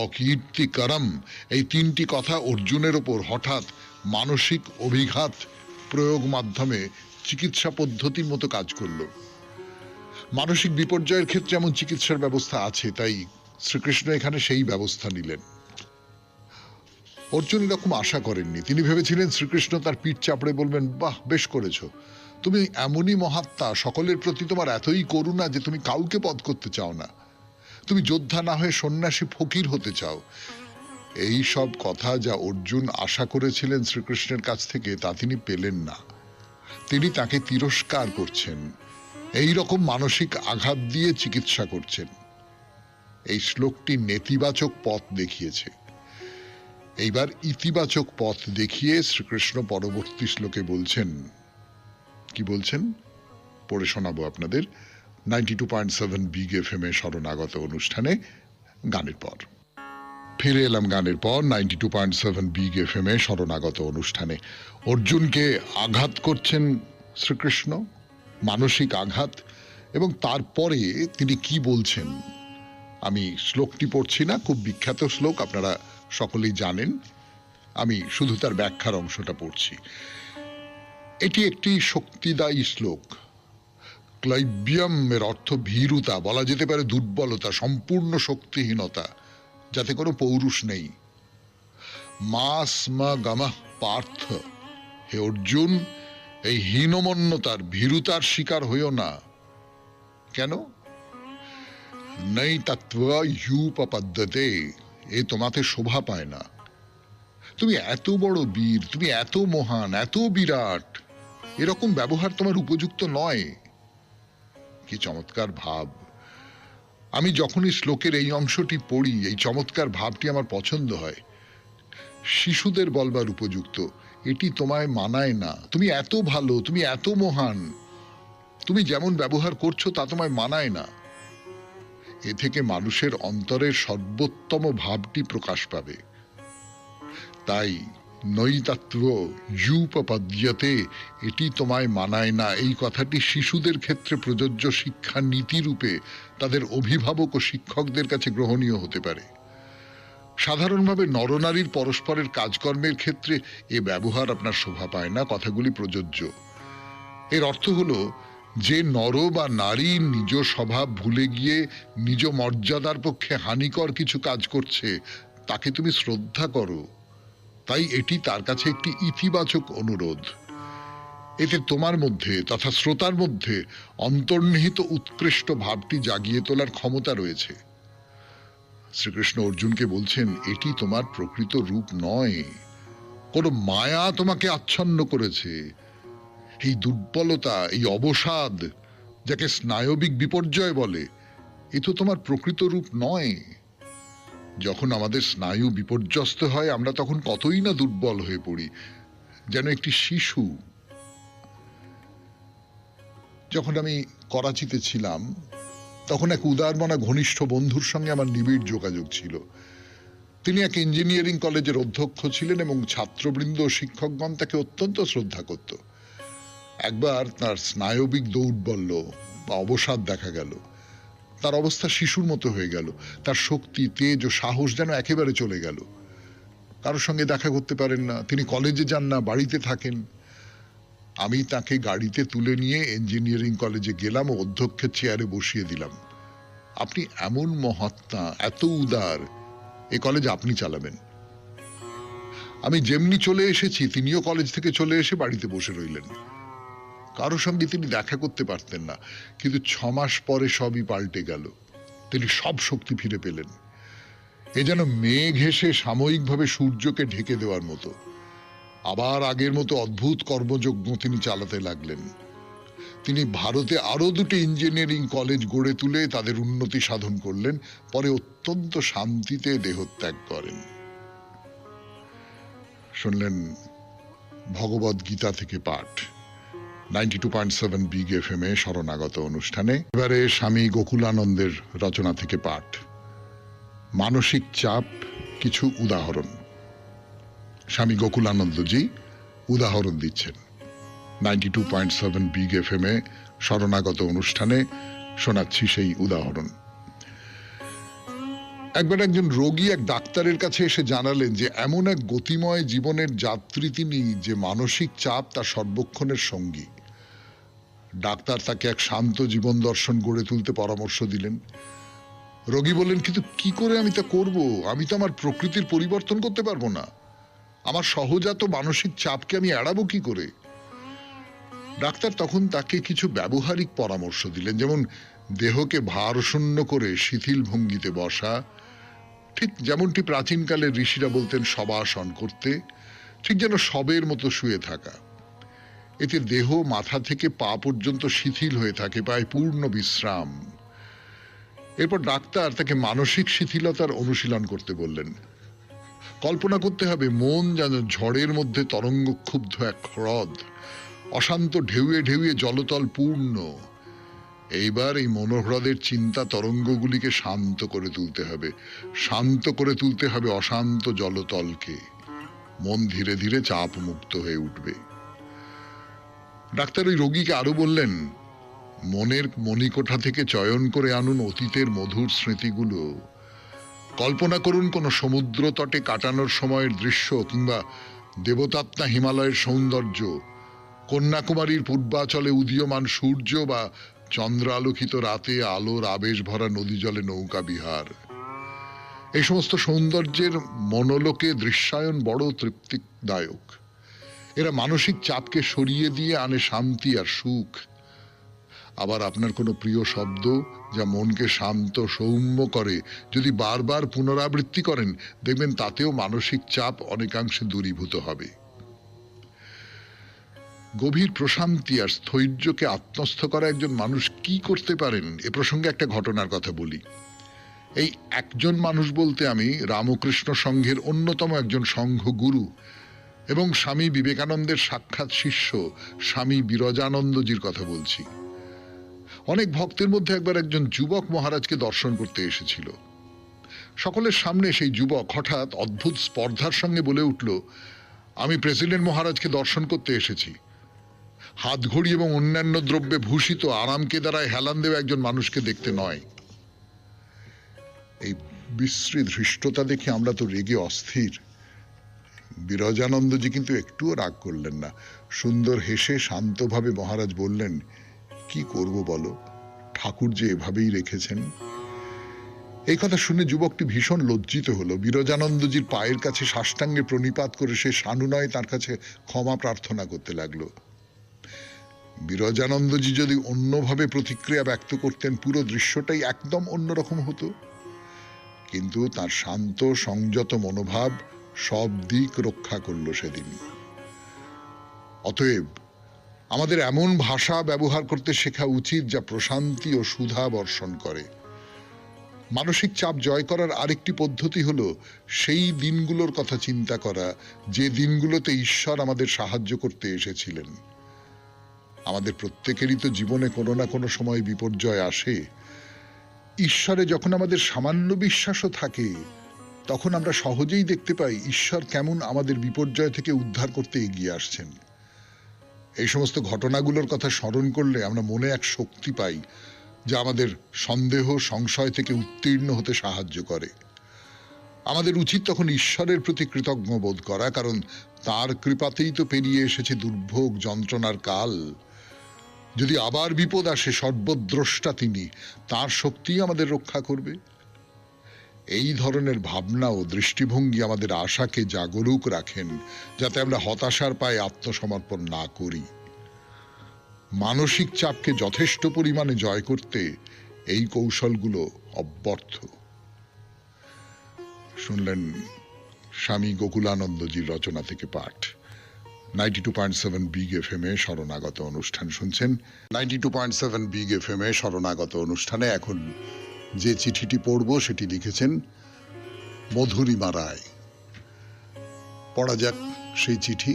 অকীর্তিকরম, এই তিনটি কথা অর্জুনের ওপর হঠাৎ মানসিক অভিঘাত প্রয়োগ মাধ্যমে চিকিৎসা পদ্ধতির মতো কাজ করল। মানসিক বিপর্যয়ের ক্ষেত্রে এমন চিকিৎসার ব্যবস্থা আছে, তাই শ্রীকৃষ্ণ এখানে সেই ব্যবস্থা নিলেন। অর্জুন এরকম আশা করেননি। তিনি ভেবেছিলেন শ্রীকৃষ্ণ তার পিঠ চাপড়ে বলবেন, বাহ বেশ করেছো, তুমি এমনই মহাত্মা, সকলের প্রতি তোমার এতই করুণা যে তুমি কাউকে বধ করতে চাও না, তুমি যোদ্ধা না হয়ে সন্ন্যাসী ফকির হতে চাও। এই সব কথা যা অর্জুন আশা করেছিলেন শ্রীকৃষ্ণের কাছ থেকে, তা তিনি পেলেন না। তিনি তাকে তিরস্কার করছেন, এই রকম মানসিক আঘাত দিয়ে চিকিৎসা করছেন। এই শ্লোকটি নেতিবাচক পথ দেখিয়েছে। এইবার ইতিবাচক পথ দেখিয়ে শ্রীকৃষ্ণ পরবর্তী শ্লোকে বলছেন, কি বলছেন পড়ে শোনাবো আপনাদের 92.7 বিগ এফএম এ শরণাগত অনুষ্ঠানে গানের পর। ফিরে এলাম গানের পর 92.7 বিগ এফএম এ শরণাগত অনুষ্ঠানে। অর্জুনকে আঘাত করছেন শ্রীকৃষ্ণ, মানসিক আঘাত, এবং তারপরে তিনি কি বলছেন আমি শ্লোকটি পড়ছি না, খুব বিখ্যাত শ্লোক, আপনারা সকলেই জানেন, আমি শুধু তার ব্যাখ্যার অংশটা পড়ছি। এটি একটি শক্তিদায়ী শ্লোক। ক্লাইব্যম এর অর্থ ভীরুতা, বলা যেতে পারে দুর্বলতা, সম্পূর্ণ শক্তিহীনতা, যাতে কোনো পৌরুষ নেই। মাস মা গামাহ পার্থ, হে অর্জুন, এই হীনমন্যতার ভীরুতার শিকার হইও না। কেন? নেই তত্ত্ব ইউপপদ্যতে, এ তোমাতে শোভা পায় না। তুমি এত বড় বীর, তুমি এত মহান, এত বিরাট, এরকম ব্যবহার তোমার উপযুক্ত নয়। কি চমৎকার ভাব! আমি যখনই শ্লোকের এই অংশটি পড়ি, এই চমৎকার ভাবটি আমার পছন্দ হয়। শিশুদের বলবার উপযুক্ত, এটি তোমায় মানায় না, তুমি এত ভালো, তুমি এত মহান, তুমি যেমন ব্যবহার করছো তা তোমায় মানায় না। এ থেকে মানুষের অন্তরের সর্বোত্তম ভাবটি প্রকাশ পাবে। তাই নৈতাত্ত্ব ইউপপদ্যতে, এটি তোমায় মানায় না, এই কথাটি শিশুদের ক্ষেত্রে প্রযোজ্য শিক্ষা নীতি রূপে তাদের অভিভাবক ও শিক্ষকদের কাছে গ্রহণীয় হতে পারে। সাধারণভাবে নরনারীর পরস্পরের কাজকর্মের ক্ষেত্রে এ ব্যবহার আপনার শোভা পায় না, কথাগুলি প্রযোজ্য। এর অর্থ হলো, যে নর বা নারী নিজ স্বভাব ভুলে গিয়ে নিজ মর্যাদার পক্ষে হানিকর কিছু কাজ করছে, তাকে তুমি শ্রদ্ধা করো। তাই এটি তার কাছে একটি ইতিবাচক অনুরোধ। এতে তোমার মধ্যে তথা শ্রোতার মধ্যে অন্তর্নিহিত উৎকৃষ্ট ভাবটি জাগিয়ে তোলার ক্ষমতা রয়েছে। শ্রীকৃষ্ণ অর্জুনকে বলছেন, এটি তোমার প্রকৃত রূপ নয়। কোনো মায়া তোমাকে আচ্ছন্ন করেছে। এই দুর্বলতা, এই অবসাদ, যাকে স্নায়বিক বিপর্যয় বলে, এ তো তোমার প্রকৃত রূপ নয়। যখন আমাদের স্নায়ু বিপর্যস্ত হয়, আমরা তখন কতই না দুর্বল হয়ে পড়ি, যেন একটি শিশু। যখন আমি করাচিতে ছিলাম, তখন এক উদারমনা ঘনিষ্ঠ বন্ধুর সঙ্গে আমার নিবিড় যোগাযোগ ছিল। তিনি এক ইঞ্জিনিয়ারিং কলেজের অধ্যক্ষ ছিলেন এবং ছাত্রবৃন্দ ও শিক্ষকগণ তাকে অত্যন্ত শ্রদ্ধা করত। একবার তার স্নায়বিক দৌর্বল্য বা অবসাদ দেখা গেল। তার অবস্থা শিশুর মতো হয়ে গেল। তার শক্তি, তেজ ও সাহস যেন একেবারে চলে গেল। কারোর সঙ্গে দেখা করতে পারেন না, তিনি কলেজে যান না, বাড়িতে থাকেন। আমি তাকে গাড়িতে তুলে নিয়ে ইঞ্জিনিয়ারিং কলেজে গেলাম ও অধ্যক্ষের চেয়ারে বসিয়ে দিলাম। আপনি এমন মহাত্মা, এত উদার, এ কলেজ আপনি চালাবেন। আমি যেমনি চলে এসেছি, তিনিও কলেজ থেকে চলে এসে বাড়িতে বসে রইলেন। কারোর সঙ্গে তিনি দেখা করতে পারতেন না, কিন্তু 6 মাস পরে সবই পাল্টে গেল। তিনি সব শক্তি ফিরে পেলেন। এ যেন মেঘ এসে সাময়িকভাবে সূর্যকে ঢেকে দেওয়ার মতো। আবার আগের মতো অদ্ভুত কর্মযজ্ঞ তিনি চালাতে লাগলেন। তিনি ভারতে আরো 2টি ইঞ্জিনিয়ারিং কলেজ গড়ে তুলে তাদের উন্নতি সাধন করলেন। পরে অত্যন্ত শান্তিতে দেহত্যাগ করেন। শুনলেন ভগবদ গীতা থেকে পাঠ, 92.7 বিগ FM এ শরণাগত অনুষ্ঠানে। এবারে স্বামী গোকুলানন্দের রচনা থেকে পাঠ, মানসিক চাপ কিছু উদাহরণ। স্বামী গোকুলানন্দজি উদাহরণ দিচ্ছেন 92.7 বিগ FM এ শরণাগত অনুষ্ঠানে। শোনাচ্ছি সেই উদাহরণ। একবার একজন রোগী এক ডাক্তারের কাছে এসে জানালেন যে এমন এক গতিময় জীবনের যাত্রী তিনি যে মানসিক চাপ তার সর্বক্ষণের সঙ্গী। ডাক্তার তাকে এক শান্ত জীবন দর্শন গড়ে তুলতে পরামর্শ দিলেন। রোগী বললেন, কিন্তু কি করে আমি তা করব? আমি তো আমার প্রকৃতির পরিবর্তন করতে পারবো না। আমার সহজাত মানসিক চাপকে আমি এড়াবো কি করে? ডাক্তার তখন তাকে কিছু ব্যবহারিক পরামর্শ দিলেন, যেমন দেহকে ভারশূন্য করে শিথিল ভঙ্গিতে বসা, ঠিক যেমনটি প্রাচীনকালে ঋষিরা বলতেন শবাসন করতে, ঠিক যেন শবের মতো শুয়ে থাকা। এতে দেহ মাথা থেকে পা পর্যন্ত শিথিল হয়ে থাকে, পায় পূর্ণ বিশ্রাম। এরপর ডাক্তার তাকে মানসিক শিথিলতার অনুশীলন করতে বললেন। কল্পনা করতে হবে মন যেন ঝড়ের মধ্যে তরঙ্গক্ষুব্ধ এক হ্রদ, অশান্ত ঢেউয়ে ঢেউয়ে জলতল পূর্ণ। এইবার এই মনোহ্রদের চিন্তা তরঙ্গগুলিকে শান্ত করে তুলতে হবে, শান্ত করে তুলতে হবে অশান্ত জলতলকে। মন ধীরে ধীরে চাপ মুক্ত হয়ে উঠবে। ডাক্তার ওই রোগীকে আরো বললেন, মনের মণিকোঠা থেকে চয়ন করে আনুন অতীতের মধুর স্মৃতিগুলো। কল্পনা করুন কোনো সমুদ্র তটে কাটানোর সময়ের দৃশ্য, কিংবা দেবতাত্মা হিমালয়ের সৌন্দর্য, কন্যাকুমারীর পূর্বাচলে উদীয়মান সূর্য, বা চন্দ্র আলোকিত রাতে আলোর আবেশ ভরা নদী জলে নৌকা বিহার, এই সমস্ত সৌন্দর্যের মনোলোকে দৃশ্যায়ন বড় তৃপ্তিদায়ক। এরা মানসিক চাপকে সরিয়ে দিয়ে আনে শান্তি আর সুখ। আবার আপনার কোনো প্রিয় শব্দ যা মনকে শান্ত সৌম্য করে, যদি বারবার পুনরাবৃত্তি করেন, দেখবেন তাতেও মানসিক চাপ অনেকাংশে দূরীভূত হবে। গভীর প্রশান্তি আর স্থৈর্যকে আত্মস্থ করা একজন মানুষ কি করতে পারেন, এ প্রসঙ্গে একটা ঘটনার কথা বলি। এই একজন মানুষ বলতে আমি রামকৃষ্ণ সংঘের অন্যতম একজন সংঘ গুরু এবং স্বামী বিবেকানন্দের সাক্ষাৎ শিষ্য স্বামী বিরজানন্দজির কথা বলছি। অনেক ভক্তের মধ্যে একবার একজন যুবক মহারাজকে দর্শন করতে এসেছিল। সকলের সামনে সেই যুবক হঠাৎ অদ্ভুত স্পর্ধার সঙ্গে বলে উঠল, আমি প্রেসিডেন্ট মহারাজকে দর্শন করতে এসেছি। হাতঘড়ি এবং অন্যান্য দ্রব্যে ভূষিত আরামকে দ্বারায় হেলান দেওয়া একজন মানুষকে দেখতে নয়। এই বিশ্রী ধৃষ্টতা দেখে আমরা তো রেগে অস্থির। বিরজানন্দজি কিন্তু একটুও রাগ করলেন না। সুন্দর হেসে শান্তভাবে মহারাজ বললেন, কি করব বলো, ঠাকুর যে এভাবেই রেখেছেন। এই কথা শুনে যুবকটি ভীষণ লজ্জিত হলো। বিরজানন্দজির পায়ের কাছে সাষ্টাঙ্গে প্রণিপাত করে সে সানুনয়ে তার কাছে ক্ষমা প্রার্থনা করতে লাগলো। বিরজানন্দজি যদি অন্যভাবে প্রতিক্রিয়া ব্যক্ত করতেন, পুরো দৃশ্যটাই একদম অন্যরকম হতো। কিন্তু তার শান্ত সংযত মনোভাব সব দিক রক্ষা করল সেদিন। অতএব আমাদের এমন ভাষা ব্যবহার করতে শেখা উচিত যা প্রশান্তি ও সুধা বর্ষণ করে। মানসিক চাপ জয় করার আরেকটি পদ্ধতি হলো সেই দিনগুলোর কথা চিন্তা করা যে দিনগুলোতে ঈশ্বর আমাদের সাহায্য করতে এসেছিলেন। আমাদের প্রত্যেকেরই তো জীবনে কোনো না কোনো সময় বিপর্যয় আসে। ঈশ্বরে যখন আমাদের সামান্য বিশ্বাসও থাকে, তখন আমরা সহজেই দেখতে পাই ঈশ্বর কেমন আমাদের বিপর্যয় থেকে উদ্ধার করতে এগিয়ে আসছেন। এই সমস্ত ঘটনাগুলোর কথা স্মরণ করলে আমরা মনে এক শক্তি পাই যা আমাদের সন্দেহ সংশয় থেকে উত্তীর্ণ হতে সাহায্য করে। আমাদের উচিত তখন ঈশ্বরের প্রতি কৃতজ্ঞ বোধ করা, কারণ তার কৃপাতেই তো পেরিয়ে এসেছে দুর্ভোগ যন্ত্রণার কাল। যদি আবার বিপদ আসে, সর্বদ্রষ্টা তিনি, তার শক্তিই আমাদের রক্ষা করবে। এই ধরনের ভাবনা ও দৃষ্টিভঙ্গি আমাদের আশাকে জাগরুক রাখেন, যাতে আমরা হতাশার পায়ে আত্মসমর্পণ না করি। মানসিক চাপকে যথেষ্ট পরিমাণে জয় করতে এই কৌশলগুলো অব্যর্থ। শুনলেন স্বামী গোকুলানন্দজির রচনা থেকে পাঠ। 92.7 বিগ এফএম এ শরণাগত অনুষ্ঠান শুনছেন। 92.7 বিগ এফএম এ শরণাগত অনুষ্ঠানে এখন যে চিঠিটি পড়ব সেটি লিখেছেন মধুরিমা রায়। পড়া যাক সেই চিঠি।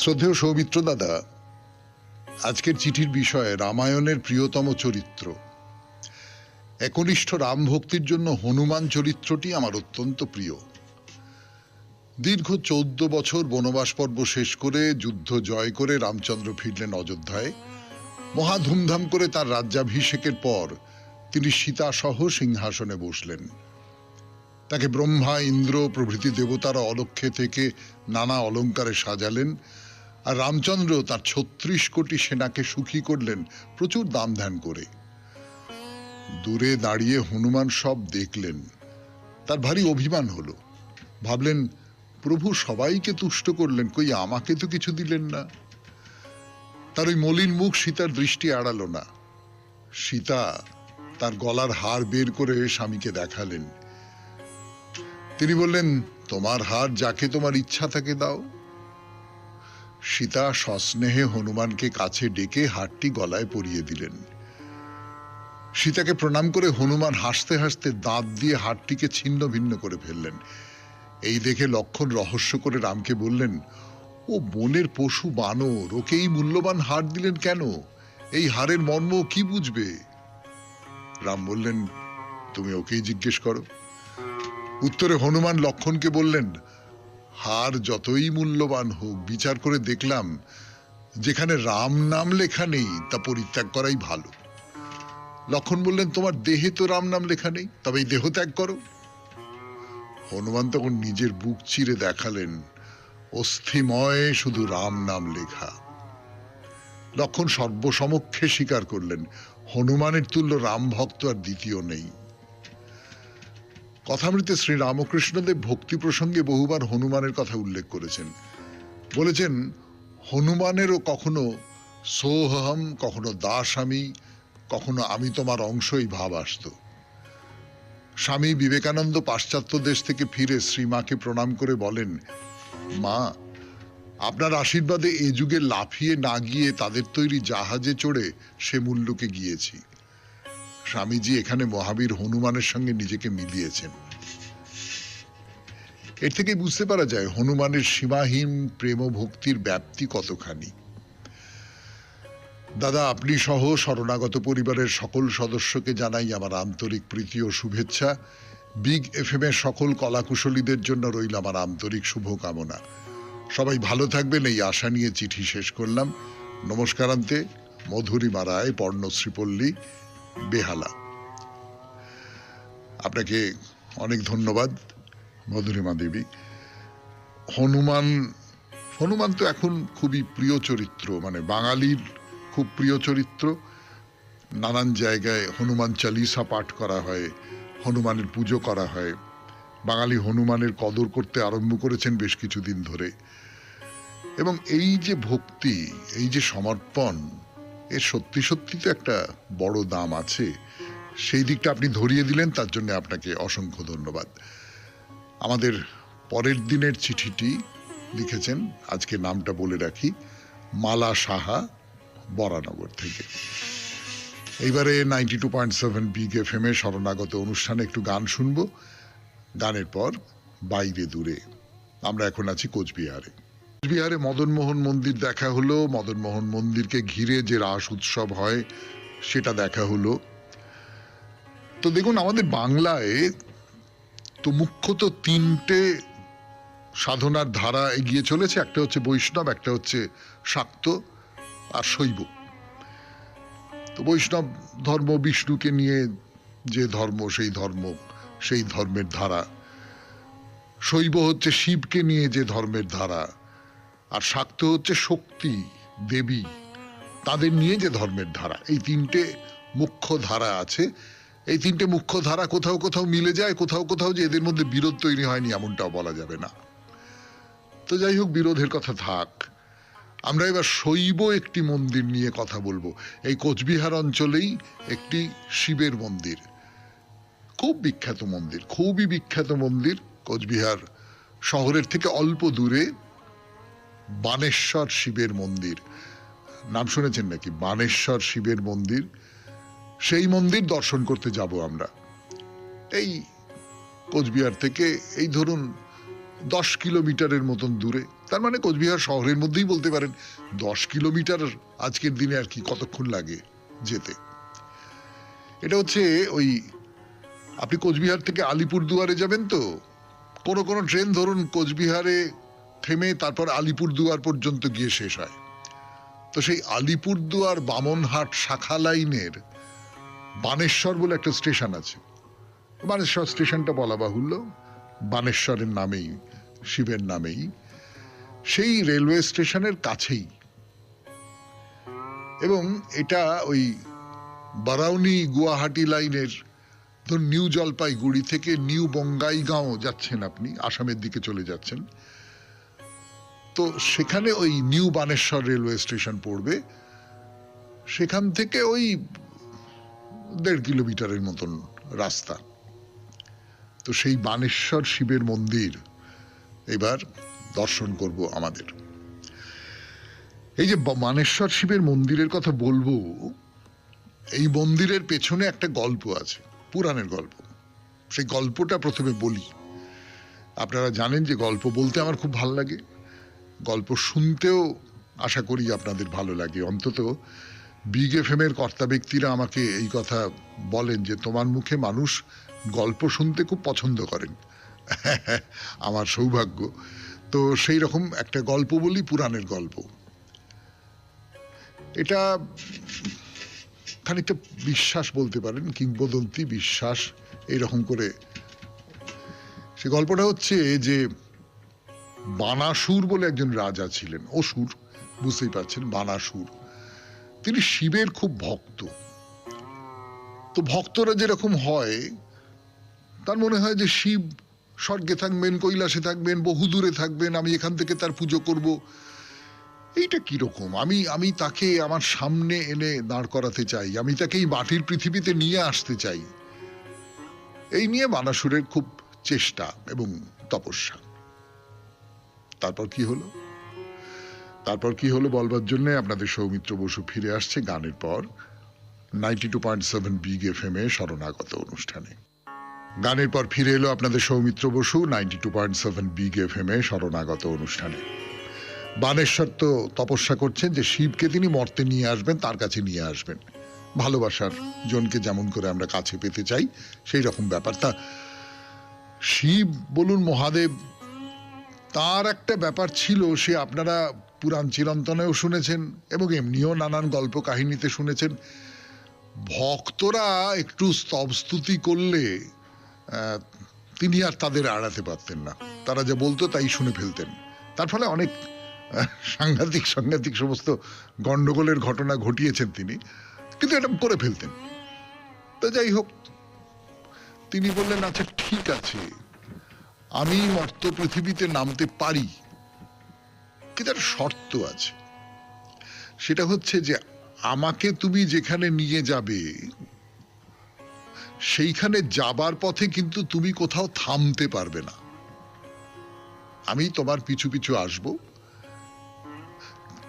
শ্রদ্ধেয় সৌমিত্র দাদা, আজকের চিঠির বিষয় রামায়ণের প্রিয়তম চরিত্র। একনিষ্ঠ রাম ভক্তির জন্য হনুমান চরিত্রটি আমার অত্যন্ত প্রিয়। দীর্ঘ 14 বছর বনবাস পর্ব শেষ করে যুদ্ধ জয় করে রামচন্দ্র ফিরলেন অযোধ্যায়। মহা ধুমধাম করে তার রাজ্যাভিষেকের পর তিনি সীতা সহ সিংহাসনে বসলেন। তাকে ব্রহ্মা ইন্দ্র প্রভৃতি দেবতারা অলক্ষ্যে থেকে নানা অলঙ্কারে সাজালেন, আর রামচন্দ্র তার 36 কোটি সেনাকে সুখী করলেন প্রচুর দান ধ্যান করে। দূরে দাঁড়িয়ে হনুমান সব দেখলেন, তার ভারী অভিমান হলো। ভাবলেন, প্রভু সবাইকে তুষ্ট করলেন, কই আমাকে তো কিছু দিলেন না। তার ওই মলিন মুখ সীতার দৃষ্টি এড়ালো না। সীতা তার গলার হার বের করে স্বামীকে দেখালেন। তিনি বললেন, তোমার হার যাকে তোমার ইচ্ছা থাকে দাও। সীতা সস্নেহে হনুমানকে কাছে ডেকে হারটি গলায় পরিয়ে দিলেন। সীতাকে প্রণাম করে হনুমান হাসতে হাসতে দাঁত দিয়ে হারটিকে ছিন্ন ভিন্ন করে ফেললেন। এই দেখে লক্ষণ রহস্য করে রামকে বললেন, ও বনের পশু বানর, ওকে এই মূল্যবান হার দিলেন কেন? এই হারের মর্ম কি বুঝবে? রাম বললেন, তুমি ওকেই জিজ্ঞেস করো। উত্তরে হনুমান লক্ষণকে বললেন, হার যতই মূল্যবান হোক, বিচার করে দেখলাম যেখানে রাম নাম লেখা নেই তা পরিত্যাগ করাই ভালো। লক্ষণ বললেন, তোমার দেহে তো রাম নাম লেখা নেই, তবে এই দেহ ত্যাগ করো। হনুমান তখন নিজের বুক চিরে দেখালেন, অস্থিময় শুধু রাম নাম লেখা। লক্ষণ সর্বসমক্ষে স্বীকার করলেন, হনুমানের তুল্য রাম ভক্ত আর দ্বিতীয় নেই। কথামৃতে শ্রী রামকৃষ্ণদেব ভক্তি প্রসঙ্গে বহুবার হনুমানের কথা উল্লেখ করেছেন। বলেছেন, হনুমানেরও কখনো সোহম, কখনো দাস আমি, কখনো আমি তোমার অংশই ভাব আসত। স্বামী বিবেকানন্দ পাশ্চাত্য দেশ থেকে ফিরে শ্রীমাকে প্রণাম করে বলেন, মা, আপনার আশীর্বাদে এ যুগে লাফিয়ে না গিয়ে তাদের তৈরি জাহাজে চড়ে সে মুল্লুকে গিয়েছি। স্বামীজি এখানে মহাবীর হনুমানের সঙ্গে নিজেকে মিলিয়েছেন। এর থেকে বুঝতে পারা যায় হনুমানের সীমাহীন প্রেম ভক্তির ব্যাপ্তি কতখানি। দাদা, আপনি সহ শরণাগত পরিবারের সকল সদস্যকে জানাই আমার আন্তরিক প্রীতি ও শুভেচ্ছা। বিগ এফএম এর সকল কলাকুশলীদের জন্য রইল আমার আন্তরিক শুভকামনা। সবাই ভালো থাকবেন এই আশা নিয়ে চিঠি শেষ করলাম। নমস্কারান্তে, মধুরিমা রায়, পর্ণশ্রীপল্লী, বেহালা। আপনাকে অনেক ধন্যবাদ মধুরিমা দেবী। হনুমান তো এখন খুবই প্রিয় চরিত্র, মানে বাঙালির খুব প্রিয় চরিত্র। নানান জায়গায় হনুমান চালিসা পাঠ করা হয়, হনুমানের পুজো করা হয়। বাঙালি হনুমানের কদর করতে আরম্ভ করেছেন বেশ কিছুদিন ধরে। এবং এই যে ভক্তি, এই যে সমর্পণ, এর সত্যি সত্যি তো একটা বড় দাম আছে। সেই দিকটা আপনি ধরিয়ে দিলেন, তার জন্য আপনাকে অসংখ্য ধন্যবাদ। আমাদের পরের দিনের চিঠিটি লিখেছেন, আজকে নামটা বলে রাখি, মালা সাহা, বরানগর থেকে। এইবারে 92.7 বিগ এফএম এ শরণাগত অনুষ্ঠানে একটু গান শুনবো। গানের পর বাইরে দূরে। আমরা এখন আছি কোচবিহারে। কোচবিহারে মদনমোহন মন্দির দেখা হলো। মদনমোহন মন্দিরকে ঘিরে যে রাস উৎসব হয় সেটা দেখা হলো। তো দেখুন, আমাদের বাংলায় তো মুখ্যত তিনটে সাধনার ধারা এগিয়ে চলেছে। একটা হচ্ছে বৈষ্ণব, একটা হচ্ছে শাক্ত, আর শৈব। তো বৈষ্ণব ধর্ম বিষ্ণুকে নিয়ে যে ধর্ম, সেই ধর্মের ধারা। শৈব হচ্ছে শিবকে নিয়ে যে ধর্মের ধারা। আর শাক্ত হচ্ছে শক্তি, দেবী, তাদের নিয়ে যে ধর্মের ধারা। এই তিনটে মুখ্য ধারা আছে। এই তিনটে মুখ্য ধারা কোথাও কোথাও মিলে যায়, কোথাও কোথাও যে এদের মধ্যে বিরোধ তৈরি হয়নি এমনটাও বলা যাবে না। তো যাই হোক, বিরোধের কথা থাক। আমরা এবার শৈব একটি মন্দির নিয়ে কথা বলবো। এই কোচবিহার অঞ্চলেই একটি শিবের মন্দির, খুব বিখ্যাত মন্দির, খুবই বিখ্যাত মন্দির। কোচবিহার শহরের থেকে অল্প দূরে বানেশ্বর শিবের মন্দির। নাম শুনেছেন নাকি? বানেশ্বর শিবের মন্দির। সেই মন্দির দর্শন করতে যাব আমরা। এই কোচবিহার থেকে এই ধরুন 10 কিলোমিটারের মতন দূরে। তার মানে কোচবিহার শহরের মধ্যেই বলতে পারেন। 10 কিলোমিটার আজকের দিনে আর কি, কতক্ষণ লাগে যেতে? এটা হচ্ছে ওই, আপনি কোচবিহার থেকে আলিপুরদুয়ারে যাবেন তো, কোনো কোনো ট্রেন ধরুন কোচবিহারে থেমে তারপর আলিপুরদুয়ার পর্যন্ত গিয়ে শেষ হয়। তো সেই আলিপুরদুয়ার বামনহাট শাখা লাইনের বানেশ্বর বলে একটা স্টেশন আছে। বানেশ্বর স্টেশনটা বলা বাহুল্য, বানেশ্বরের নামেই, শিবের নামেই। সেই রেলওয়ে স্টেশনের কাছেই। এবং এটা ওই বারাউনি গুয়াহাটি লাইনের, ধরুন নিউ জলপাইগুড়ি থেকে নিউ বঙ্গাইগাঁও যাচ্ছেন আপনি, আসামের দিকে চলে যাচ্ছেন, তো সেখানে ওই নিউ বানেশ্বর রেলওয়ে স্টেশন পড়বে। সেখান থেকে ওই 1.5 কিলোমিটারের মতন রাস্তা। তো সেই বানেশ্বর শিবের মন্দির এবার দর্শন করব আমাদের। এই যে বানেশ্বর শিবের মন্দিরের কথা বলবো, এই মন্দিরের পেছনে একটা গল্প আছে, পুরাণের গল্প। সেই গল্পটা প্রথমে বলি। আপনারা জানেন যে গল্প বলতে আমার খুব ভালো লাগে, গল্প শুনতেও আশা করি আপনাদের ভালো লাগে। অন্তত বিগ এফএম এর কর্তা ব্যক্তিরা আমাকে এই কথা বলেন যে তোমার মুখে মানুষ গল্প শুনতে খুব পছন্দ করেন। আমার সৌভাগ্য। তো সেই রকম একটা গল্প বলি, পুরাণের গল্প। এটা খানিকটা বিশ্বাস বলতে পারেন, কিংবদন্তি, বিশ্বাস, এইরকম করে। সে গল্পটা হচ্ছে যে বানাসুর বলে একজন রাজা ছিলেন। অসুর, বুঝতেই পারছেন, বানাসুর। তিনি শিবের খুব ভক্ত। তো ভক্তরা যেরকম হয়, তার মনে হয় যে শিব স্বর্গে থাকবেন, কৈলাসে থাকবেন, বহু দূরে থাকবেন, আমি এখান থেকে তার পুজো করব। এইটা কিরকম? আমি তাকে আমার সামনে এনে দাঁড় করাতে চাই, আমি তাকে এই মাটির পৃথিবীতে নিয়ে আসতে চাই। এই নিয়ে বানাসুরের খুব চেষ্টা এবং তপস্যা। তারপর কি হলো বলবার জন্য আপনাদের সৌমিত্র বসু ফিরে আসছে গানের পর 92.7 বিগ FM এ শরণাগত অনুষ্ঠানে। গানের পর ফিরে এলো আপনাদের সৌমিত্র বসু 92.7 বিগ FM এ শরণাগত অনুষ্ঠানে। বানেশ্বর তো তপস্যা করছেন যে শিবকে তিনি মর্তে নিয়ে আসবেন, তার কাছে নিয়ে আসবেন। ভালোবাসার জনকে যেমন করে আমরা কাছে পেতে চাই সেই রকম ব্যাপার। তা শিব বলুন মহাদেব, তার একটা ব্যাপার ছিল, সে আপনারা পুরাণ চিরন্তনেও শুনেছেন এবং এমনিও নানান গল্প কাহিনীতে শুনেছেন। ভক্তরা একটু স্তব স্তুতি করলে তিনি আর তাদের এড়াতে পারতেন না, তারা যা বলতো তাই শুনে ফেলতেন। তার ফলে অনেক সাংঘাতিক সমস্ত গন্ডগোলের ঘটনা ঘটিয়েছেন তিনি, কিন্তু এটা করে ফেলতেন। তো যাই হোক, তিনি বললেন আচ্ছা ঠিক আছে, আমি মর্ত পৃথিবীতে নামতে পারি, কিন্তু একটা শর্ত আছে। সেটা হচ্ছে যে আমাকে তুমি যেখানে নিয়ে যাবে সেইখানে যাবার পথে কিন্তু তুমি কোথাও থামতে পারবে না। আমি তোমার পিছু পিছু আসব,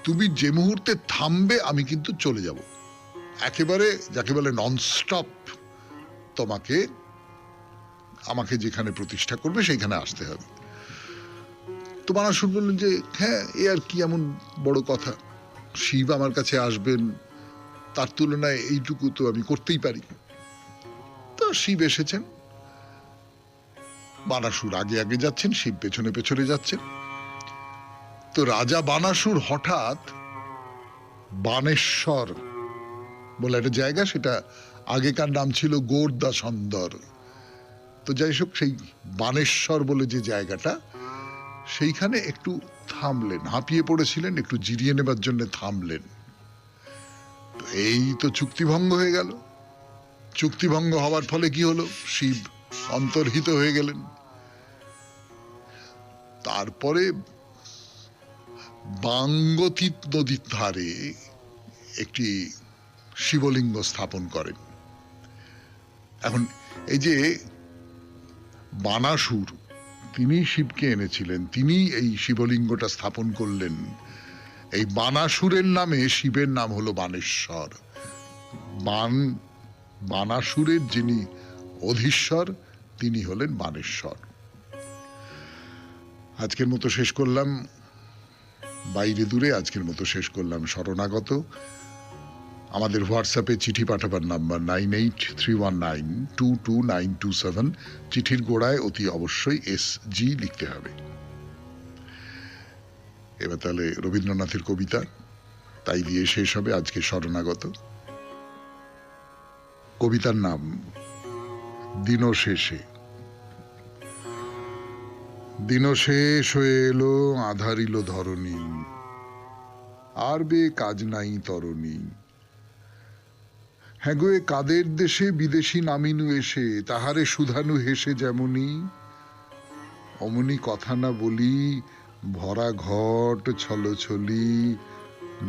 তুমি যে মুহূর্তে থামবে আমি কিন্তু চলে যাব। একেবারে যাকে বলে ননস্টপ তোমাকে আমাকে যেখানে প্রতিষ্ঠা করবে সেইখানে আসতে হবে। তো বানাসুর বললেন যে হ্যাঁ, এ আর কি এমন বড় কথা, শিব আমার কাছে আসবেন, তার তুলনায় এইটুকু তো আমি করতেই পারি। তো শিব এসেছেন, বানাসুর আগে আগে যাচ্ছেন, শিব পেছনে পেছনে যাচ্ছেন। তো রাজা বানাসুর হঠাৎ বানেশ্বর বলে একটা জায়গা, সেটা আগেকার নাম ছিল গোর্দাসন্দর। তো যাই হোক, সেই বানেশ্বর বলে যে জায়গাটা, সেইখানে একটু থামলেন, হাঁপিয়ে পড়েছিলেন, একটু জিরিয়ে নেবার জন্য থামলেন। এই তো চুক্তিভঙ্গ হয়ে গেল। চুক্তিভঙ্গ হওয়ার ফলে কি হলো, শিব অন্তর্হিত হয়ে গেলেন। তারপরে বাঙ্গতী নদীর ধারে একটি শিবলিঙ্গ স্থাপন করেন। এখন এই যে বানাসুর, তিনি শিবকে এনেছিলেন, তিনি এই শিবলিঙ্গটা স্থাপন করলেন। এই বানাসুরের নামে শিবের নাম হলো বানেশ্বর। বানাসুরের যিনি অধীশ্বর তিনি হলেন বানেশ্বর। আজকের মতো শেষ করলাম বাইরে দূরে, আজকের মতো শেষ করলাম শরণাগত। আমাদের হোয়াটসঅ্যাপে চিঠি পাঠাবার নাম্বার 9831922927। চিঠির গোড়ায় অতি অবশ্যই SG লিখতে হবে। এবার তাহলে রবীন্দ্রনাথের কবিতা তাই দিয়ে শেষ হবে আজকে শরণাগত। কবিতার নাম দিন শেষে। দিন শেষ হয়ে এলো, আধারিল ধরণী, আর বে কাজ নাই তরণী। হ্যাঁ গো, কাদের দেশে বিদেশি নামিনু এসে, তাহারে সুধানু হেসে যেমনি, অমনি কথা না বলি, ভরা ঘট ছলছলি,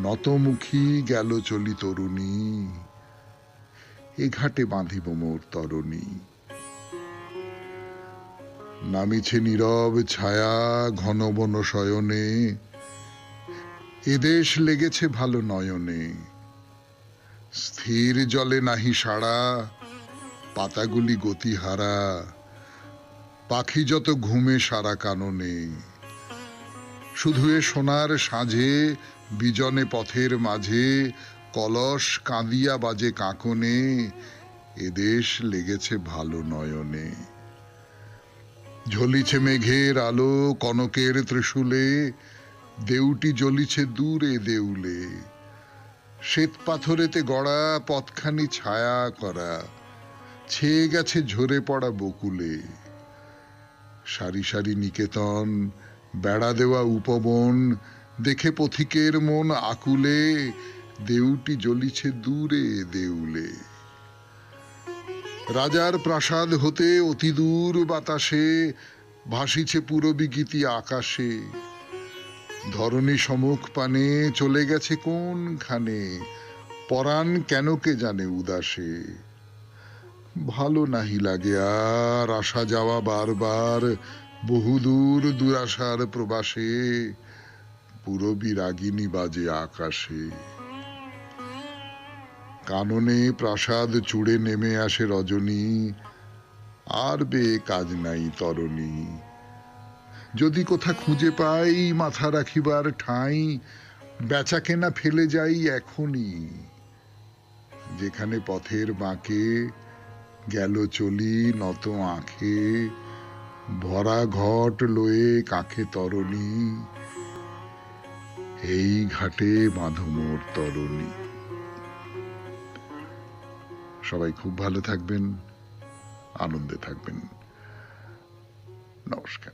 নতমুখী গেল চলি তরুণী, এ ঘাটে বাঁধিব মোর তরণী। নামিছে নীরব ছায়া ঘন বন শয়নে, এদেশ লেগেছে ভালো নয়নে। স্থির জলে নাহি সাড়া, পাতাগুলি গতিহারা, পাখি যত ঘুমে সারা কাননে। শুধু এ সোনার সাঁঝে বিজনে পথের মাঝে, কলস কাঁদিয়া বাজে কাঁকনে, এদেশ লেগেছে ভালো নয়নে। ঝলিছে মেঘের আলো কনকের ত্রিশূলে, দেউটি জ্বলিছে দূরে দেউলে। শ্বেত পাথরেতে গড়া পথখানি ছায়া করা, ছেয়ে গেছে ঝরে পড়া বকুলে। সারি সারি নিকেতন, বেড়া দেওয়া উপবন, দেখে পথিকের মন আকুলে, দেউটি জ্বলিছে দূরে দেউলে। রাজার প্রাসাদ হতে অতি দূর বাতাসে ভাসিছে পূরবী গীতি আকাশে। ধরণী সমুখ পানে চলে গেছে কোনখানে, পরাণ কেন কে জানে উদাসে। ভালো নাহি লাগে আর আসা যাওয়া বারবার, বহুদূর দুরাশার প্রবাসে। পূরবী রাগিনী বাজে আকাশে। কাননে প্রাসাদ চূড়ে নেমে আসে রজনী, আর বে কাজ নাই তরণী। যদি কোথা খুঁজে পাই মাথা রাখিবার ঠাঁই, বেচা কেনা ফেলে যাই এখনই। যেখানে পথের বাঁকে গেল চলি নত আঁখে, ভরা ঘট লয়ে কাঁখে তরণী। এই ঘাটে বাঁধো মোর তরণী। সবাই খুব ভালো থাকবেন, আনন্দে থাকবেন। নমস্কার।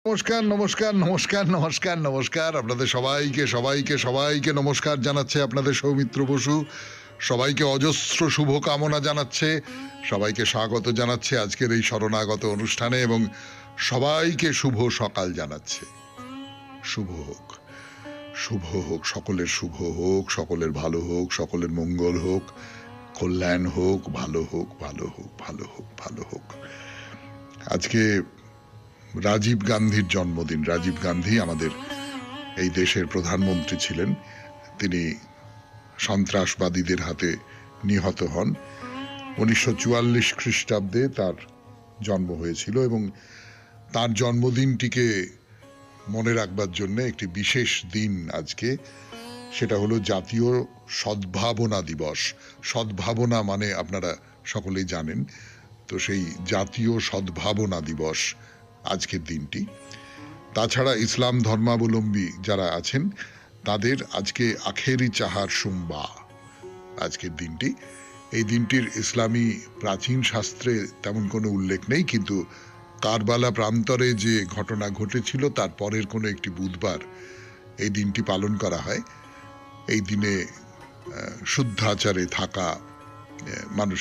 নমস্কার নমস্কার নমস্কার নমস্কার নমস্কার আপনাদের সবাইকে সবাইকে সবাইকে নমস্কার জানাচ্ছে আপনাদের সৌমিত্র বসু। সবাইকে অজস্র শুভ কামনা জানাচ্ছে, সবাইকে স্বাগত জানাচ্ছে আজকের এই শরণাগত অনুষ্ঠানে এবং সবাইকে শুভ সকাল জানাচ্ছে। শুভ হোক, শুভ হোক, সকলের শুভ হোক, সকলের ভালো হোক, সকলের মঙ্গল হোক, কল্যাণ হোক, ভালো হোক, ভালো হোক, ভালো হোক, ভালো হোক। আজকে রাজীব গান্ধীর জন্মদিন। রাজীব গান্ধী আমাদের এই দেশের প্রধানমন্ত্রী ছিলেন। তিনি সন্ত্রাসবাদীদের হাতে নিহত হন 1944 খ্রিস্টাব্দে তার জন্ম হয়েছিল এবং তার জন্মদিনটিকে মনে রাখবার জন্য একটি বিশেষ দিন আজকে, সেটা হলো জাতীয় সদ্ভাবনা দিবস। সদ্ভাবনা মানে আপনারা সকলেই জানেন, তো সেই জাতীয় সদ্ভাবনা দিবস আজকের দিনটি। তাছাড়া ইসলাম ধর্মাবলম্বী যারা আছেন তাদের আজকে আখেরি চাহার সুম্বা আজকের দিনটি। এই দিনটির ইসলামী প্রাচীন শাস্ত্রে তেমন কোনো উল্লেখ নেই, কিন্তু কারবালা প্রান্তরে যে ঘটনা ঘটেছিল তার পরের কোনো একটি বুধবার এই দিনটি পালন করা হয়। এই দিনে শুদ্ধাচারে থাকা মানুষ